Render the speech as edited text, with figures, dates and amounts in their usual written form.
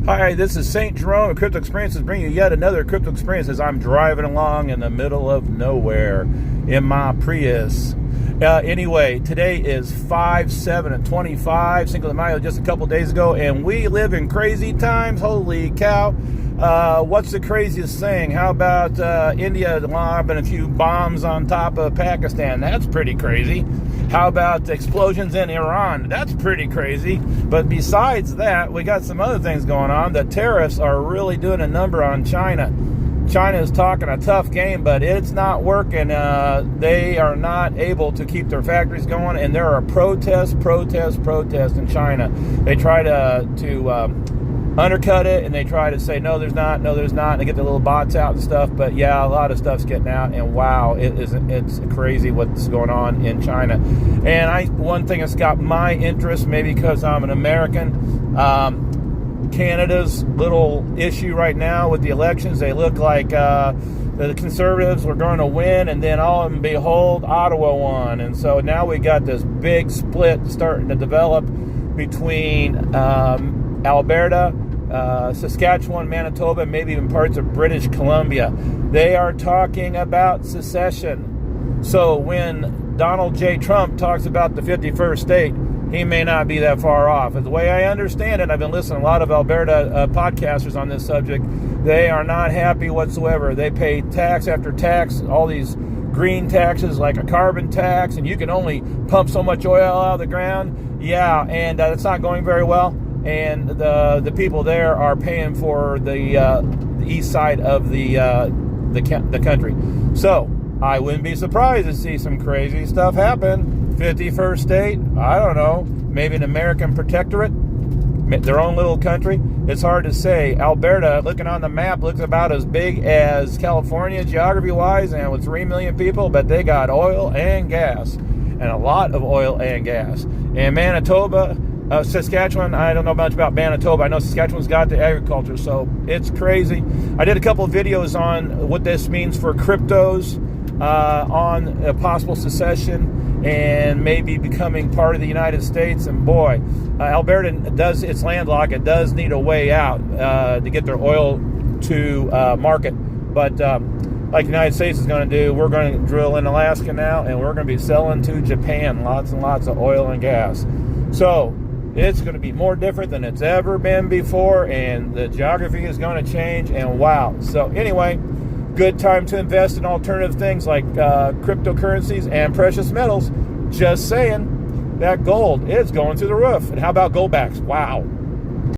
Hi, this is Saintjerome of Crypto Experiences, bringing you yet another crypto experience as I'm driving along in the middle of nowhere in my Prius. Anyway, today is 5/7/25, Cinco de Mayo, just a couple days ago, and we live in crazy times. Holy cow. What's the craziest thing? How about India lobbing a few bombs on top of Pakistan? That's pretty crazy. How about the explosions in Iran? That's pretty crazy. But besides that, we got some other things going on. The tariffs are really doing a number on China. China is talking a tough game, but it's not working. They are not able to keep their factories going, and there are protests in China. They try to undercut it, and they try to say, no, there's not, and they get the little bots out and stuff. But yeah, a lot of stuff's getting out, and wow, it's crazy what's going on in China. And one thing that's got my interest, maybe because I'm an American, Canada's little issue right now with the elections. They look like the Conservatives were going to win, and then all and behold, Ottawa won. And so now we got this big split starting to develop between Alberta, Saskatchewan, Manitoba, maybe even parts of British Columbia. They are talking about secession. So when Donald J. Trump talks about the 51st state, he may not be that far off. The way I understand it, I've been listening to a lot of Alberta podcasters on this subject. They are not happy whatsoever. They pay tax after tax, all these green taxes like a carbon tax, and you can only pump so much oil out of the ground. Yeah, and it's not going very well. And the people there are paying for the east side of the country. So I wouldn't be surprised to see some crazy stuff happen. 51st state, I don't know, maybe an American protectorate, their own little country. It's hard to say. Alberta, looking on the map, looks about as big as California geography-wise, and with 3 million people, but they got oil and gas, and a lot of oil and gas. And Manitoba, Saskatchewan, I don't know much about Manitoba. I know Saskatchewan's got the agriculture, so it's crazy. I did a couple of videos on what this means for cryptos, on a possible secession and maybe becoming part of the United States. And boy, Alberta it's landlocked. It does need a way out to get their oil to market. But like the United States is going to do, we're going to drill in Alaska now, and we're going to be selling to Japan lots and lots of oil and gas. So it's going to be more different than it's ever been before, and the geography is going to change, and wow. So anyway, good time to invest in alternative things like cryptocurrencies and precious metals. Just saying, that gold is going through the roof. And how about goldbacks? Wow.